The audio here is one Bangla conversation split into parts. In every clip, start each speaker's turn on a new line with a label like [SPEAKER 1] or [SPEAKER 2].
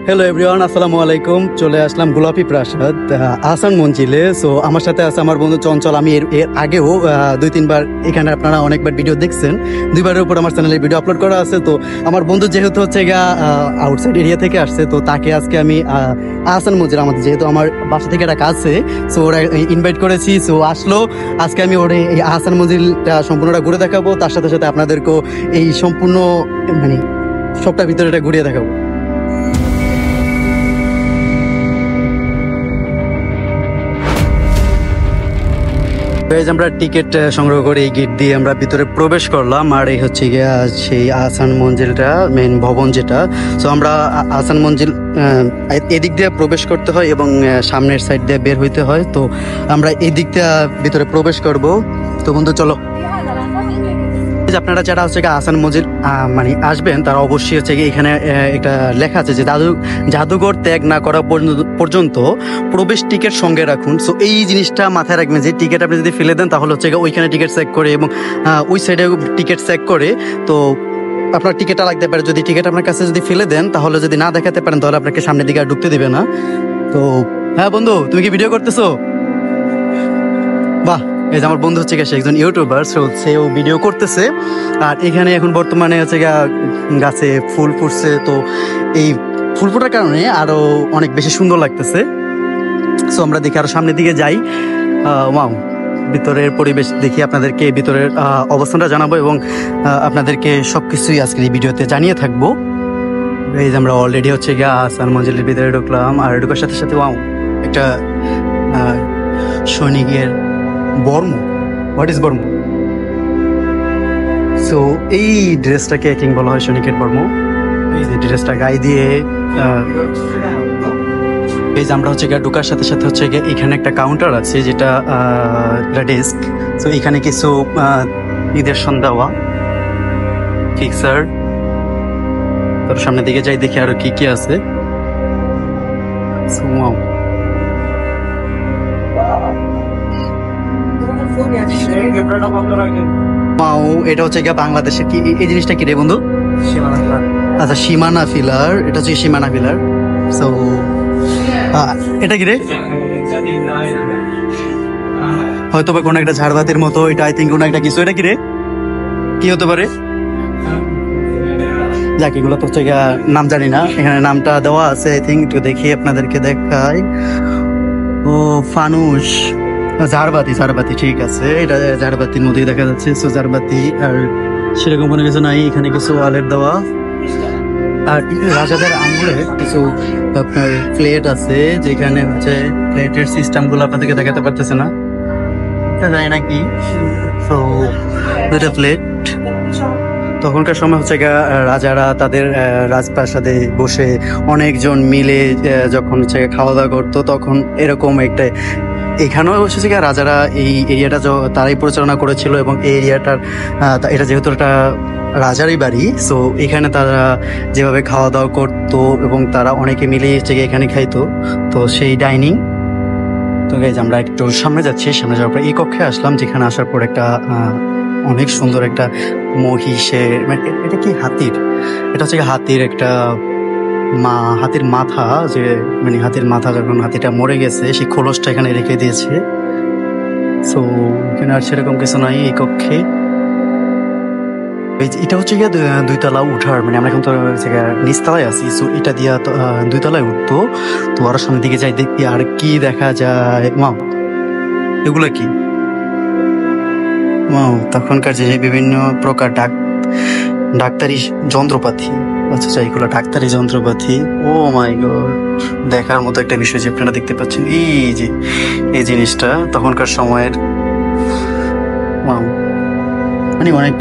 [SPEAKER 1] হ্যালো এভরিওয়ান, আসসালামু আলাইকুম। চলে আসলাম গোলাপি প্রাসাদ আহসান মঞ্জিলে। সো আমার সাথে আছে আমার বন্ধু চঞ্চল। আমি এর আগেও 2-3 বার এখানে আপনারা অনেকবার ভিডিও দেখছেন। 2বারের উপর আমার চ্যানেলে ভিডিও আপলোড করা আছে। তো আমার বন্ধু যেহেতু হচ্ছে গিয়া আউটসাইড এরিয়া থেকে আসছে, তো তাকে আজকে আমি আহসান মঞ্জিল, আমাদের যেহেতু আমার বাসা থেকে একটা কাছে, সো ওরা ইনভাইট করেছি। সো আসলো, আজকে আমি ওরে এই আহসান মঞ্জিলটা সম্পূর্ণটা ঘুরে দেখাবো। তার সাথে সাথে আপনাদেরকেও এই সম্পূর্ণ মানে সবটা ভিতরে এটা ঘুরিয়ে দেখাবো। আমরা টিকিট সংগ্রহ করে এই গেট দিয়ে আমরা ভিতরে প্রবেশ করলাম। আর এই হচ্ছে গিয়া সেই আহসান মঞ্জিলটা, মেন ভবন যেটা। সো আমরা আহসান মঞ্জিল এদিক দিয়ে প্রবেশ করতে হয় এবং সামনের সাইড দিয়ে বের হইতে হয়। তো আমরা এই দিক দিয়ে ভিতরে প্রবেশ করব। তো বন্ধু চলো। আপনারা যারা হচ্ছে আহসান মঞ্জিল মানে আসবেন, তারা অবশ্যই হচ্ছে এখানে একটা লেখা আছে যে জাদুঘর ত্যাগ না করা পর্যন্ত প্রবেশ টিকিট সঙ্গে রাখুন। সো এই জিনিসটা মাথায় রাখবেন যে টিকিট আপনি যদি ফেলে দেন, তাহলে হচ্ছে ওইখানে টিকিট চেক করে এবং ওই সাইডে টিকিট চেক করে তো আপনার টিকিটটা লাগতে পারে। যদি টিকিট আপনার কাছে যদি ফেলে দেন, তাহলে যদি না দেখাতে পারেন, তাহলে আপনাকে সামনের দিকে আর ঢুকতে দিবে না। তো হ্যাঁ বন্ধু, তুমি কি ভিডিও করতেছো? বাহ, এই যে আমার বন্ধু হচ্ছে সে একজন ইউটিউবার, সেও ভিডিও করতেছে। আর এখানে এখন বর্তমানে হচ্ছে গাছে ফুল ফুটছে। তো এই ফুল ফোটার কারণে আরো অনেক বেশি সুন্দর লাগতেছে। সো আমরা দেখি আরো সামনের দিকে যাই। ওয়াও, ভিতরের পরিবেশ দেখি, আপনাদেরকে ভিতরের অবস্থানটা জানাবো এবং আপনাদেরকে সবকিছুই আজকের এই ভিডিওতে জানিয়ে থাকবো। এই যে আমরা অলরেডি হচ্ছে আহসান মঞ্জিলের ভিতরে ঢুকলাম। আর ঢুকার সাথে সাথে ওয়াও, একটা সৈনিকের বর্ম। হোয়াট ইজ বর্ম? সো এই ড্রেসটাকে কিং বলা হয় সৈনিকের বর্ম। এই যে ড্রেসটা গায়ে দিয়ে এই যে আমরা হচ্ছে ঢোকার সাথে সাথে হচ্ছে এখানে একটা কাউন্টার আছে, যেটা ডেস্ক। সো এখানে কিছু নিদর্শন দেওয়া ফিক্সার। তার সামনের দিকে যাই, দেখি আরো কি কি আছে। এটা হচ্ছে বাংলাদেশের কি এই জিনিসটা কি রে বন্ধু? আচ্ছা, সীমানা ফিলার। এটা হচ্ছে সীমানা ফিলার। সো এটা কি রে? হয়তো বা কোনো একটা ঝাড়বাতির মতো। এটা আই থিঙ্ক কোনো একটা কিছু। এটা কি রে, কি হতে পারে? যাক, এগুলো তো হচ্ছে নাম জানি না। এখানে নামটা দেওয়া আছে আই থিঙ্ক। একটু দেখি আপনাদেরকে দেখাই। ও ফানুস, ঝাড়বাতি। ঝাড়বাতি, ঠিক আছে। এটা ঝাড়বাতির মধ্যেই দেখা যাচ্ছে। সো ঝাড়বাতি আর সেরকম কোনো কিছু নাই। এখানে কিছু ওয়ালের দেওয়া। আর রাজাদের আমলে কিছু আপনার প্লেট আছে, যেখানে হচ্ছে প্লেটের সিস্টেম গুলো আপনাদেরকে দেখাতে পারতেছে না, জানি না কি। তো দুটা প্লেট। তখনকার সময় হচ্ছে রাজারা তাদের রাজপ্রাসাদে বসে অনেকজন মিলে যখন হচ্ছে খাওয়া দাওয়া করতো, তখন এরকম একটা এখানেও হচ্ছে রাজারা এই এরিয়াটা তারাই পরিচালনা করেছিল। এবং এই এরিয়াটার এটা যেহেতু একটা রাজারই বাড়ি, সো এখানে তারা যেভাবে খাওয়া দাওয়া করতো এবং তারা অনেকে মিলে হচ্ছে এখানে খাইতো। তো সেই ডাইনিং। তো গাইজ আমরা একটু সামনে যাচ্ছি। সামনে যাওয়ার পর এই কক্ষে আসলাম, যেখানে আসার পর একটা অনেক সুন্দর একটা মহিষের, এটা কি হাতির, এটা হচ্ছে হাতির একটা হাতির মাথা, যে মানে হাতির মাথা যখন হাতিটা মরে গেছে, সেই খোলসটা এখানে রেখে দিয়েছে। সো এখানে আর সেরকম কিছু নাই এই কক্ষে। এটা হচ্ছে গিয়ে 2তলা উঠার, মানে আমরা এখন তো নিচতলায় আছি। সো এটা দিয়া 2তলায় উঠতো। তো আরো সামনের দিকে যাই, দেখি আর কি দেখা যায়। এগুলো কি? তখনকার যে বিভিন্ন প্রকার ডাক্তারি যন্ত্রপাতি। আচ্ছা, এগুলো ডাক্তারি যন্ত্রপাতি। ও মাই গড, দেখার মতো একটা বিষয় যে আপনারা দেখতে পাচ্ছেন। এই যে এই জিনিসটা তখনকার সময়ের, মানে অনেক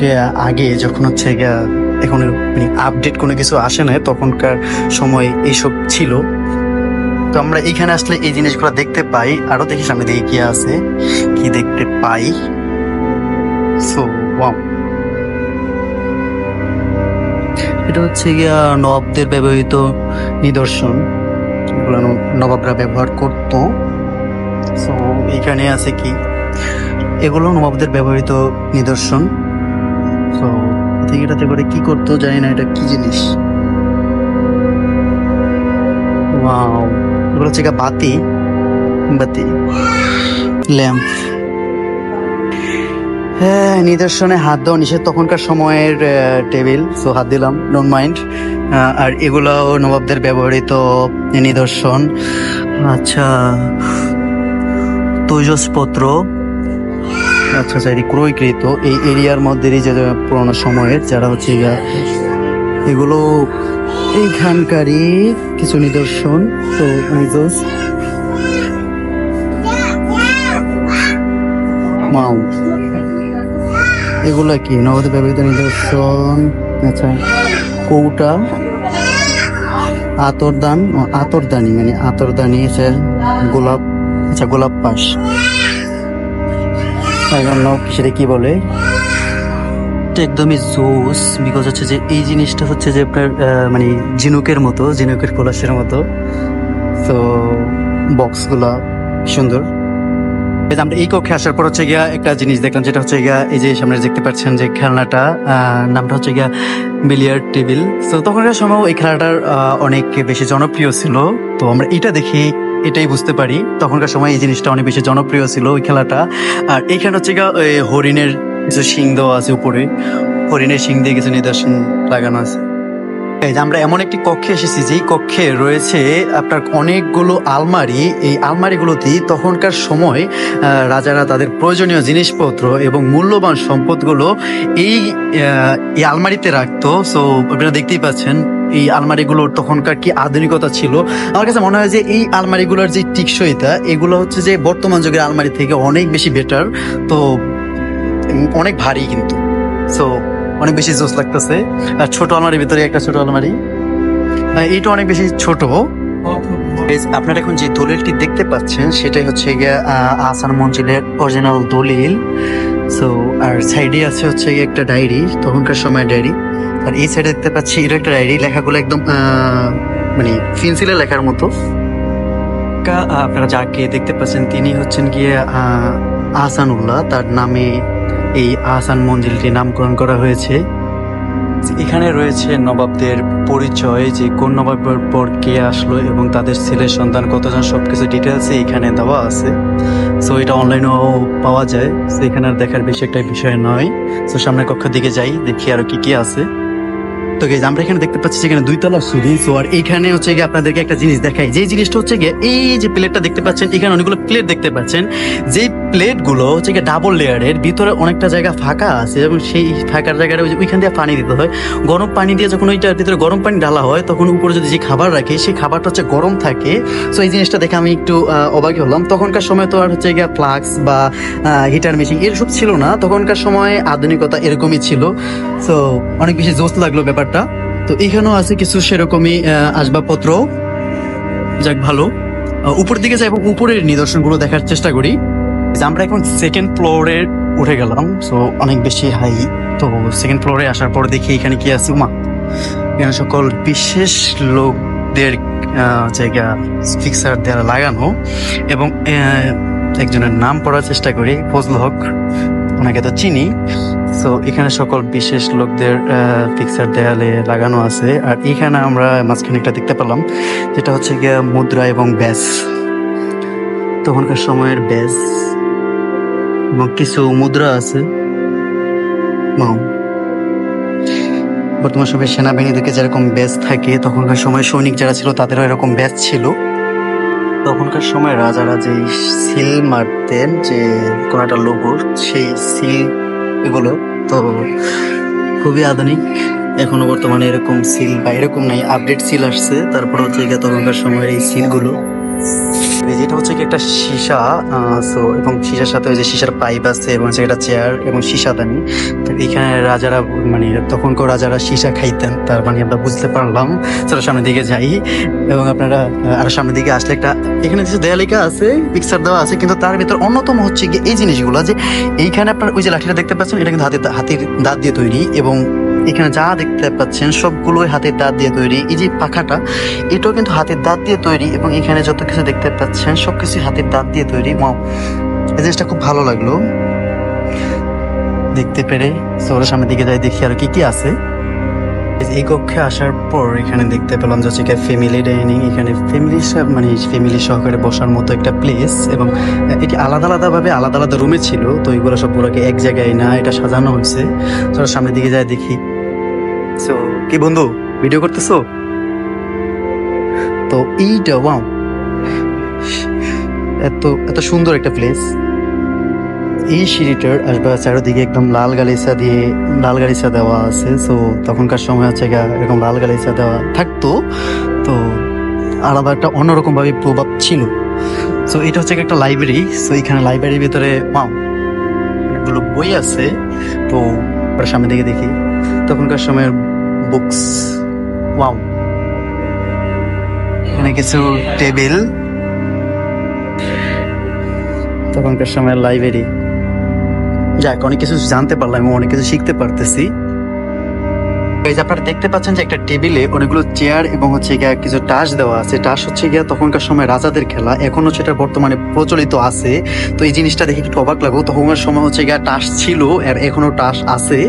[SPEAKER 1] আগে, যখন হচ্ছে এখন মানে আপডেট কোনো কিছু আসে না, তখনকার সময় এইসব ছিল। তো আমরা এইখানে আসলে এই জিনিসগুলো দেখতে পাই। আরো দেখি সামনে দিকে কি আছে, কি দেখতে পাই। সো এটা হচ্ছে নবাবদের ব্যবহৃত নিদর্শন, এগুলো নবাবরা ব্যবহার করতো। সো এখানে আছে কি, এগুলো নবাবদের ব্যবহৃত নিদর্শন। সো এটাতে করে কি করতো জানি না, এটা কি জিনিস। এগুলো হচ্ছে বাতি বাতি ল্যাম্প। হ্যাঁ, নিদর্শনে হাত দেওয়া নিষেধ, তখনকার সময়ের টেবিল, সো হাত দিলাম, ডোন্ট মাইন্ড। আর এগুলাও নবাবদের ব্যবহৃত নিদর্শন। আচ্ছা, তৈজসপত্র, আচ্ছা আচ্ছা, এটি ক্রয়কৃত এই এরিয়ার মধ্যে যে পুরোনো সময়ের যারা হচ্ছে এগুলো এইখানকারই কিছু নিদর্শন। তো এগুলা কি নবাবদের ব্যবহৃত নিদর্শন। আচ্ছা, কৌটা, আতরদানি মানে আতরদানি আছে, গোলাপ, আচ্ছা গোলাপ পাশ, সেটা কি বলে, একদমই জোস। বিকজ হচ্ছে যে এই জিনিসটা হচ্ছে যে আপনার মানে ঝিনুকের মতো, ঝিনুকের কলাসের মতো। তো বক্সগুলা সুন্দর। আমরা এই কক্ষে আসার পর হচ্ছে গিয়া একটা জিনিস দেখলাম, যেটা হচ্ছে গিয়া এই যে সামনে দেখতে পাচ্ছেন যে খেলনাটা, নামটা হচ্ছে গিয়া বিলিয়ার্ড টেবিল। তো তখনকার সময় এই খেলাটার অনেক বেশি জনপ্রিয় ছিল। তো আমরা এটা দেখি এটাই বুঝতে পারি তখনকার সময় এই জিনিসটা অনেক বেশি জনপ্রিয় ছিল ওই খেলাটা। আর এইখানে হচ্ছে গিয়া হরিণের কিছু শিং দেওয়া আছে উপরে, হরিণের শিং দিয়ে কিছু নিদর্শন লাগানো আছে। এই যে আমরা এমন একটি কক্ষে এসেছি যেই কক্ষে রয়েছে আপনার অনেকগুলো আলমারি। এই আলমারিগুলোতেই তখনকার সময় রাজারা তাদের প্রয়োজনীয় জিনিসপত্র এবং মূল্যবান সম্পদগুলো এই আলমারিতে রাখতো। সো আপনারা দেখতেই পাচ্ছেন এই আলমারিগুলোর তখনকার কি আধুনিকতা ছিল। আমার কাছে মনে হয় যে এই আলমারিগুলোর যে টিকসইতা, এগুলো হচ্ছে যে বর্তমান যুগের আলমারি থেকে অনেক বেশি বেটার। তো অনেক ভারী কিন্তু, সো অনেক বেশি জোস লাগতেছে। আর ছোট আলমারির ভিতরে একটা ছোট আলমারি, এইটা অনেক বেশি ছোট। আপনারা এখন যে দলিলটি দেখতে পাচ্ছেন সেটাই হচ্ছে গিয়ে আহসান মঞ্জিলের অরিজিনাল দলিল। সো আর সাইডে আছে হচ্ছে একটা ডায়েরি, তখনকার সময়ের ডায়েরি। আর এই সাইডে দেখতে পাচ্ছি এটা একটা ডায়েরি, লেখাগুলো একদম মানে পেন্সিলে লেখার মতো। আপনারা যাকে দেখতে পাচ্ছেন তিনি হচ্ছেন গিয়ে আহসানুল্লাহ, তার নামে এই আহসান মঞ্জিলটি নামকরণ করা হয়েছে। এখানে রয়েছে নবাবদের পরিচয়, যে কোন নবাবের পর কে আসলো এবং তাদের ছেলের সন্তান কতজন, সবকিছু ডিটেলসে এখানে দেওয়া আছে। সো এটা অনলাইনেও পাওয়া যায়। সো এখানে আর দেখার বেশি একটা বিষয় নয়। সো সামনের কক্ষের দিকে যাই, দেখি আরো কি কি আছে। তো গাইজ আমরা এখানে দেখতে পাচ্ছি এখানে 2 তলা সিঁড়ি। সো আর এইখানে হচ্ছে গিয়ে আপনাদেরকে একটা জিনিস দেখাই, যে জিনিসটা হচ্ছে গিয়ে এই যে প্লেটটা দেখতে পাচ্ছেন, এখানে অনেকগুলো প্লেট দেখতে পাচ্ছেন। যে প্লেটগুলো হচ্ছে গিয়ে ডাবল লেয়ারের, ভিতরে অনেকটা জায়গা ফাঁকা আছে এবং সেই ফাঁকার জায়গাটা ওইখান দিয়ে পানি দিতে হয়। গরম পানি দিয়ে যখন ওইটার ভিতরে গরম পানি ঢালা হয় তখন উপরে যদি যে খাবার রাখে সেই খাবারটা হচ্ছে গরম থাকে। সো এই জিনিসটা দেখে আমি একটু অবাক হলাম। তখনকার সময় তো আর হচ্ছে গিয়ে ফ্লাক্স বা হিটার মেশিন এসব ছিল না, তখনকার সময় আধুনিকতা এরকমই ছিল। সো অনেক বেশি জোস লাগলো ব্যাপারটা। তো এখানেও আছে কিছু সেরকমই আসবাবপত্র। যাক ভালো, উপর দিকে যাই এবং উপরের নিদর্শনগুলো দেখার চেষ্টা করি। আমরা এখন 2nd ফ্লোরে উঠে গেলাম। সো অনেক বেশি হাই। তো 2nd ফ্লোরে আসার পর দেখি এখানে কি আছে। এখানে সকল বিশেষ লোকদের জায়গা ফিক্সার দেওয়া লাগানো এবং একজনের নাম পড়ার চেষ্টা করি, ফজল হক, ওনাকে তো চিনি। সো এখানে সকল বিশেষ লোকদের পিকচার দেয়ালে লাগানো আছে। আর এখানে আমরা মাঝখানে একটা দেখতে পেলাম, যেটা হচ্ছে গিয়ে মুদ্রা এবং ব্যাস, তখনকার সময়ের ব্যাস এবং কিছু মুদ্রা আছে। বর্তমান সময়ে সেনাবাহিনীদেরকে যেরকম ব্যাস থাকে, তখনকার সময় সৈনিক যারা ছিল তাদেরও এরকম ব্যাস ছিল। তখনকার সময় রাজারা যে সিল মারতেন, যে কোনো একটা লোগো, সেই সিল এগুলো তো খুবই আধুনিক। এখনো বর্তমানে এরকম সিল বা এরকম নাই, আপডেট সিল আসছে। তারপর হচ্ছে গিয়ে তখনকার সময়ের এই সিলগুলো, যেটা হচ্ছে কি একটা সীসা। সো এবং সীসার সাথে ওই যে সীসার পাইপ আছে এবং একটা চেয়ার এবং সীসাদানি। তো এখানে রাজারা মানে তখনকার রাজারা সীসা খাইতেন, তার মানে আমরা বুঝতে পারলাম। চলো সামনের দিকে যাই এবং আপনারা আরো সামনের দিকে আসলে একটা এখানে কিছু দেয়ালিকা আছে, পিকচার দেওয়া আছে, কিন্তু তার ভিতর অন্যতম হচ্ছে গিয়ে এই জিনিসগুলো, যে এইখানে আপনার ওই যে লাঠিটা দেখতে পাচ্ছেন, এটা কিন্তু হাতির দাঁত দিয়ে তৈরি এবং এখানে যা দেখতে পাচ্ছেন সবগুলোই হাতের দাঁত দিয়ে তৈরি। এই যে পাখাটা, এটাও কিন্তু হাতের দাঁত দিয়ে তৈরি এবং এখানে যত কিছু দেখতে পাচ্ছেন সবকিছু হাতের দাঁত দিয়ে তৈরি। এই জিনিসটা খুব ভালো লাগলো দেখতে পেরে। শহরের সামনের দিকে যাই, দেখি আর কি কি আছে। এই কক্ষে আসার পর এখানে দেখতে পেলাম যে হচ্ছে ফ্যামিলি ডাইনিং। এখানে ফ্যামিলি সহকারে বসার মতো একটা প্লেস, এবং এটি আলাদা আলাদা ভাবে আলাদা আলাদা রুমে ছিল। তো এইগুলো সব পুরোকে এক জায়গায় না এটা সাজানো হয়েছে। তো সামনের দিকে যায় দেখি। তো কি বন্ধু ভিডিও করতেছো? তো এইটা ওয়াও, এত এত সুন্দর একটা প্লেস। এই সিঁড়িটার আসবে চারিদিকে একদম লাল গালিচা দেওয়া আছে। তো তখনকার সময় হচ্ছে এরকম লাল গালিচা দেওয়া থাকতো, তো আলাদা একটা অন্যরকম ভাবে প্রভাব ছিল। তো এটা হচ্ছে একটা লাইব্রেরি। তো এখানে লাইব্রেরির ভিতরে অনেকগুলো বই আছে। তো সামনের দিকে দেখি তখনকার সময়ের বুকস। ওয়াও, এখানে কিছু টেবিল, তখনকার সময়ের লাইব্রেরি। যাক, অনেক কিছু জানতে পারলাম এবং অনেক কিছু শিখতে পারতেছি। আপনারা দেখতে পাচ্ছেন যে একটা টেবিলে অনেকগুলো চেয়ার এবং হচ্ছে কিছু টাস দেওয়া আছে। টাস হচ্ছে তখনকার সময় রাজাদের খেলা, এখনো সেটা বর্তমানে প্রচলিত আছে। তো এই জিনিসটা দেখে একটু অবাক লাগলো। তখনকার সময় হচ্ছে টাস ছিল আর এখনো টাস আছে।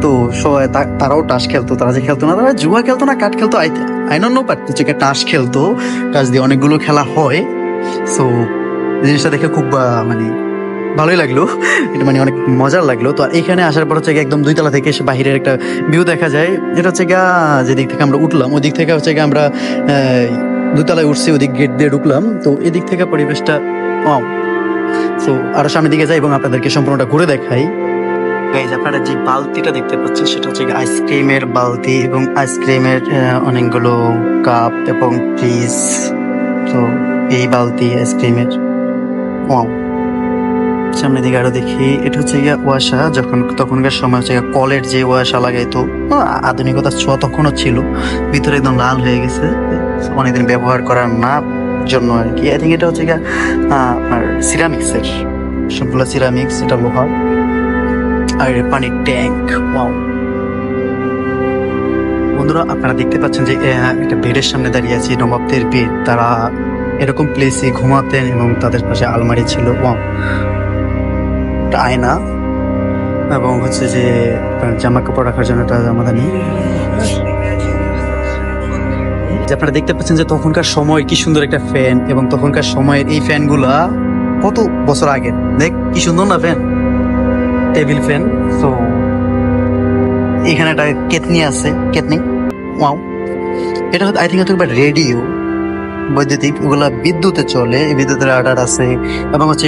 [SPEAKER 1] তো তারাও টাস খেলতো। তারা যে খেলতো না, তারা জুয়া খেলতো না, কাঠ খেলতো, আই ডোন্ট নো, বাট হচ্ছে টাস খেলতো। টাস দিয়ে অনেকগুলো খেলা হয়। সো জিনিসটা দেখে খুব ভালোই লাগলো, এটা অনেক মজার লাগলো। তো এখানে আসার পর হচ্ছে একদম 2 তলা থেকে এসে বাহিরের একটা ভিউ দেখা যায়। এটা হচ্ছে যেদিক থেকে আমরা উঠলাম ওই দিক থেকে হচ্ছে আমরা 2 তলায় উঠছি, ওদিক গেট দিয়ে ঢুকলাম। তো এদিক থেকে পরিবেশটা তো আরো সামনের দিকে যাই এবং আপনাদেরকে সম্পূর্ণটা ঘুরে দেখাই। আপনারা যে বালতিটা দেখতে পাচ্ছেন সেটা হচ্ছে আইসক্রিমের বালতি, এবং আইসক্রিমের অনেকগুলো কাপ এবং ফ্রিজ। তো এই বালতি আইসক্রিমের। সামনের দিকে আরো দেখি, এটা হচ্ছে ওয়াসা। তখনকার সময় হচ্ছে কলের যে ওয়াসা লাগাইতো, আধুনিকতার ছোঁয়া তখনও ছিল। ভিতরে একদম লাল হয়ে গেছে অনেকদিন ব্যবহার করার না জন্য আর কি। আই থিঙ্ক এটা হচ্ছে আপনার সিরামিক্সের, সবগুলো সিরামিক্স, এটা লোহার। আর পানির ট্যাঙ্ক। ওয়াও বন্ধুরা, আপনারা দেখতে পাচ্ছেন যে একটা বেডের সামনে দাঁড়িয়ে আছে, নবাবদের বেড। তারা এরকম প্লেসে ঘুমাতেন এবং তাদের পাশে আলমারি ছিল। ওয়াও, আয়না এবং হচ্ছে যে জামা কাপড় রাখার জন্য একটা জামাদানি। আপনারা দেখতে পাচ্ছেন যে তখনকার সময় কি সুন্দর একটা ফ্যান, এবং তখনকার সময়ের এই ফ্যান গুলা কত বছর আগে। দেখ কি সুন্দর না ফ্যান, টেবিল ফ্যান। তো এখানে একটা কেতনি আছে, কেতনি। ওয়াও, এটা আই থিঙ্ক রেডিও বৈদ্যুতিক, ওগুলা বিদ্যুতে চলে, বিদ্যুতের রাডার আছে, এবং হচ্ছে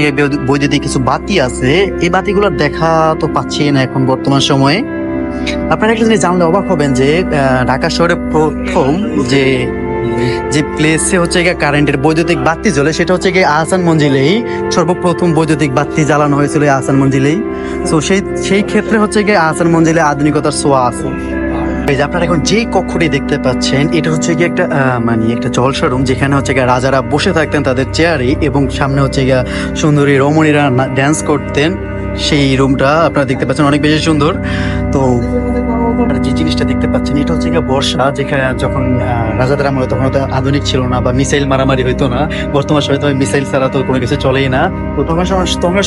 [SPEAKER 1] বৈদ্যুতিক কিছু বাতি আছে। এই বাতিগুলো দেখা তো পাচ্ছি না এখন বর্তমান সময়ে। আপনারা একটা জিনিস জানলে অবাক হবেন যে ঢাকা শহরে প্রথম যে প্লেসে হচ্ছে কারেন্টের বৈদ্যুতিক বাতি জ্বলে সেটা হচ্ছে আহসান মঞ্জিলেই সর্বপ্রথম বৈদ্যুতিক বাতি জ্বালানো হয়েছিল আহসান মঞ্জিলেই। তো সেই ক্ষেত্রে হচ্ছে আহসান মঞ্জিলে আধুনিকতার ছোঁয়া আছে। আপনারা এখন যে কক্ষটি দেখতে পাচ্ছেন এটা হচ্ছে একটা একটা জলসা রুম, যেখানে হচ্ছে রাজারা বসে থাকতেন তাদের চেয়ারে, এবং সামনে হচ্ছে সুন্দরী রমণীরা ড্যান্স করতেন। সেই রুমটা আপনারা দেখতে পাচ্ছেন অনেক বেশি সুন্দর। তো যে জিনিসটা দেখতে পাচ্ছেন এটা হচ্ছে বর্ষা, যেখানে যখন রাজাদের আমলে তখন তো আধুনিক ছিল না বা মিসাইল মারামারি হইতো না। বর্তমান সময় তো মিসাইল ছাড়া তো কোনো কিছু চলেই না। তো তখন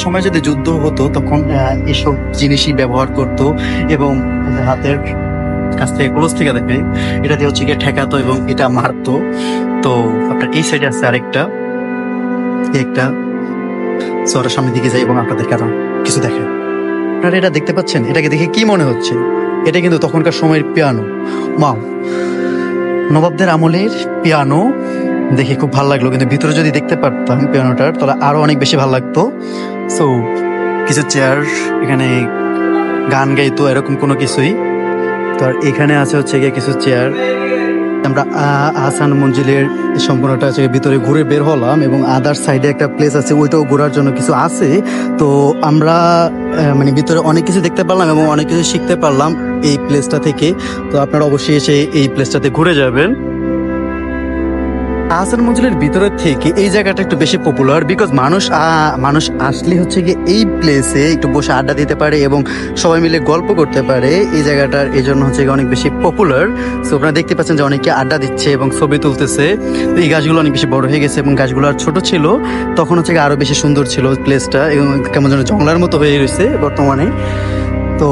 [SPEAKER 1] সময় যদি যুদ্ধ হতো তখন এসব জিনিসই ব্যবহার করতো, এবং হাতের কাছ থেকে ক্লোজ থেকে দেখে এটা দিয়ে হচ্ছে ঠেকাতো এবং এটা মারতো। তো আপনার এই সাইডে আছে আরেকটা একটা শহরের সামনের দিকে যাই এবং আপনাদেরকে আরো কিছু দেখে। আপনারা এটা দেখতে পাচ্ছেন, এটাকে দেখে কি মনে হচ্ছে? এটা কিন্তু তখনকার সময়ের পিয়ানো। ওয়াও, নবাবদের আমলের পিয়ানো দেখে খুব ভালো লাগলো, কিন্তু ভিতরে যদি দেখতে পারতাম পিয়ানোটার তাহলে আরো অনেক বেশি ভালো লাগতো। সো কিছু চেয়ার, এখানে গান গাইতো এরকম কোনো কিছুই। তো আর এখানে আছে হচ্ছে কিছু চেয়ার। আমরা আহসান মঞ্জিলের সম্পূর্ণটা হচ্ছে ভিতরে ঘুরে বের হলাম, এবং আদার সাইডে একটা প্লেস আছে, ওইটাও ঘোরার জন্য কিছু আছে। তো আমরা ভিতরে অনেক কিছু দেখতে পারলাম এবং অনেক কিছু শিখতে পারলাম এই প্লেসটা থেকে। তো আপনারা অবশ্যই এসে এই প্লেসটাতে ঘুরে যাবেন। আহসান মঞ্জিলের ভিতরে থেকে এই জায়গাটা একটু বেশি পপুলার, বিকজ মানুষ আসলে হচ্ছে এই প্লেসে একটু বসে আড্ডা দিতে পারে এবং সবাই মিলে গল্প করতে পারে। এই জায়গাটার এই জন্য হচ্ছে অনেক বেশি পপুলার। সো আপনারা দেখতে পাচ্ছেন যে অনেকে আড্ডা দিচ্ছে এবং ছবি তুলতেছে। তো এই গাছগুলো অনেক বেশি বড় হয়ে গেছে এবং গাছগুলো আর ছোট ছিল, তখন হচ্ছে আরো বেশি সুন্দর ছিল প্লেসটা, এবং কেমন যেন জঙ্গলার মতো হয়ে রয়েছে বর্তমানে। তো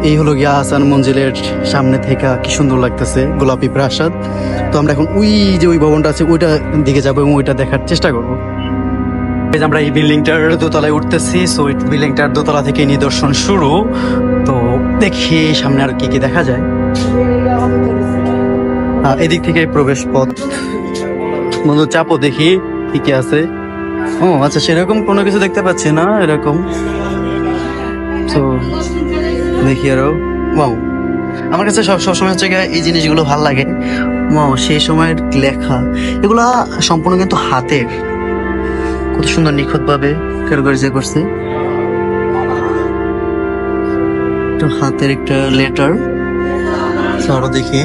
[SPEAKER 1] এই হলো গিয়া আহসান মঞ্জিলের সামনে থেকে কি সুন্দর লাগতেছে গোলাপি প্রাসাদ। তো আমরা এখন ওই যে ওই ভবনটা আছে ওইটা দিকে যাবো এবং ওইটা দেখার চেষ্টা করবো। আমরা এই বিল্ডিংটার দোতলায় উঠতেছি, সো এই বিল্ডিংটার দোতলা থেকে নিদর্শন শুরু। তো দেখি সামনে আর কি কি দেখা যায়। এদিক থেকে প্রবেশ পথ, বন্ধু চাপো দেখি কি কি আছে। ও আচ্ছা, সেরকম কোনো কিছু দেখতে পাচ্ছি না এরকম। তো দেখি আরো, ওয়াও আমার কাছে সবসময় হচ্ছে এই জিনিসগুলো ভালো লাগে। ওয়াও, সেই সময়ের লেখা এগুলা সম্পূর্ণ কিন্তু হাতের, কত সুন্দর নিখুঁত ভাবে কারুকার্য করছে। হাতের একটা লেটার। আরো দেখি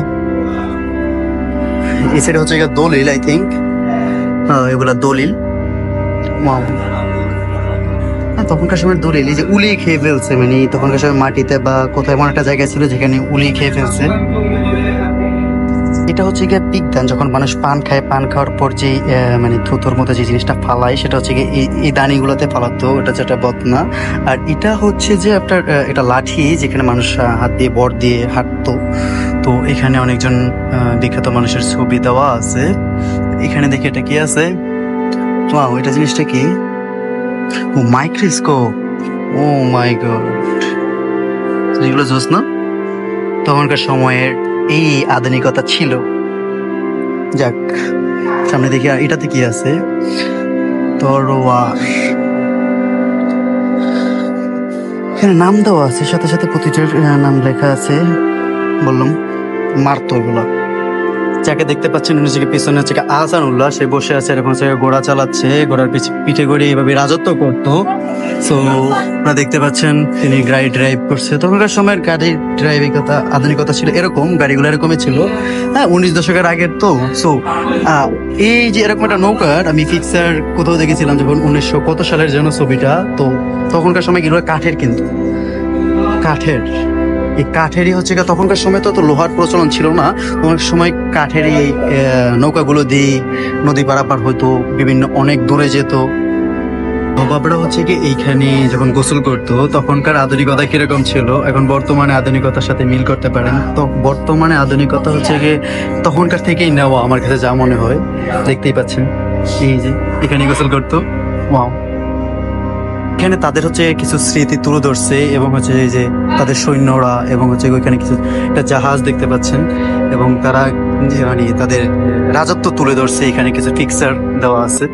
[SPEAKER 1] এই সাইড হচ্ছে দলিল, আই থিঙ্ক এগুলা দলিল। তখনকার সময় দলিল, এই যে উলি খেয়ে ফেলছে, মানে তখনকার সময় মাটিতে বা কোথায় এমন একটা জায়গায় ছিল যেখানে উলি খেয়ে ফেলছে। এটা হচ্ছে গিয়ে পিকদান, যখন মানুষ পান খায়, পান খাওয়ার পর যে মানে থুতোর মতো যে জিনিসটা ফালায় সেটা হচ্ছে গিয়ে এই দানিগুলোতে ফালাতো, ওটা যেটা বদনা। আর এটা হচ্ছে যে আপনার এটা লাঠি, যেখানে মানুষ হাত দিয়ে বর দিয়ে হাঁটতো। তো এখানে অনেকজন বিখ্যাত মানুষের ছবি দেওয়া আছে। এখানে দেখি এটা কি আছে, ওয়াও এটা জিনিসটা কি, ও মাইক্রোস্কোপ, ও মাই গড, এগুলো জোস না, তখনকার সময়ের এই আধুনিকতা ছিল। যাক সামনে দেখি এটাতে কি আছে, তরোয়ার, এখানে নাম দেওয়া আছে, সাথে সাথে প্রতিটার নাম লেখা আছে। বললাম মারতো এগুলো। যাকে দেখতে পাচ্ছেন নিজেকে পিছনে হচ্ছে আহসানুল্লাহ, সে বসে আছে, এরকম হচ্ছে ঘোড়া চালাচ্ছে, ঘোড়ার পিঠে করে এইভাবে রাজত্ব করতো। সো আপনারা দেখতে পাচ্ছেন তিনি গাড়ি ড্রাইভ করছে। তখনকার সময়ের গাড়ির ড্রাইভিংতা আধুনিকতা ছিল এরকম, গাড়িগুলো এরকমই ছিল, হ্যাঁ 19 দশকের আগের। তো সো এই যে এরকম একটা নৌকার আমি পিকচার কোথাও দেখেছিলাম, যখন 1900 কত সালের যেন ছবিটা। তো তখনকার সময় এগুলো কাঠের, কিন্তু কাঠের, এই কাঠেরই হচ্ছে তখনকার সময় তো লোহার প্রচলন ছিল না, তখনকার সময় কাঠের এই নৌকাগুলো দিয়ে নদী পারাপার হইতো, বিভিন্ন অনেক দূরে যেত। বাবারা হচ্ছে কি এইখানে যখন গোসল করতো, তখনকার আধুনিকতা কিরকম ছিল, এখন বর্তমানে আধুনিকতার সাথে মিল করতে পারেন। তো বর্তমানে আধুনিকতা হচ্ছে গিয়ে তখনকার থেকেই নেওয়া, আমার কাছে যা মনে হয়। দেখতেই পাচ্ছেন এই যে এখানে গোসল করতো। ওয়াও, এখানে তাদের হচ্ছে কিছু স্মৃতি তুলে ধরছে, এবং হচ্ছে এই যে তাদের সৈন্যরা, এবং হচ্ছে ওইখানে কিছু একটা জাহাজ দেখতে পাচ্ছেন, এবং তারা মানে তাদের রাজত্ব তুলে ধরছে। এখানে কিছু পিকচার দেওয়া আছে,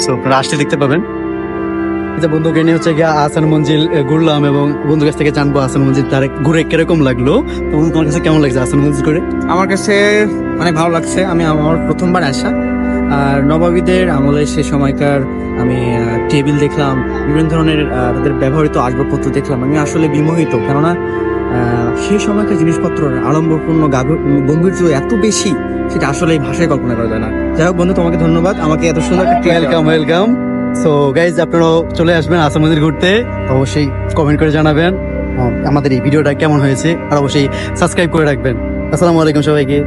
[SPEAKER 1] সো আপনারা আসলে দেখতে পাবেন। বন্ধুকে নিয়ে হচ্ছে গিয়ে আহসান মঞ্জিল ঘুরলাম, এবং বন্ধুর কাছ থেকে জানবো আহসান মঞ্জিল তার ঘুরে কিরকম লাগলো। তো তোমার কাছে কেমন লাগছে আহসান মঞ্জিল ঘুরে?
[SPEAKER 2] আমার কাছে অনেক ভালো লাগছে। আমি আমার প্রথমবার আসা, আর নবাবীদের আমলে সে সময়কার আমি টেবিল দেখলাম, বিভিন্ন ধরনের তাদের ব্যবহৃত আসবাবপত্র দেখলাম। আমি আসলে বিমোহিত, কেননা সেই সময়কার জিনিসপত্রের আড়ম্বরপূর্ণ গম্ভীর্য এত বেশি, সেটা আসলে এই ভাষায় কল্পনা করা যায় না। যাই হোক বন্ধু, তোমাকে ধন্যবাদ, আমাকে এত সুন্দর একটা
[SPEAKER 1] ওয়েলকাম। সো গাইজ, আপনারাও চলে আসবেন আহসান মঞ্জিল ঘুরতে, অবশ্যই কমেন্ট করে জানাবেন আমাদের এই ভিডিওটা কেমন হয়েছে, আর অবশ্যই সাবস্ক্রাইব করে রাখবেন। আসসালামু আলাইকুম সবাইকে।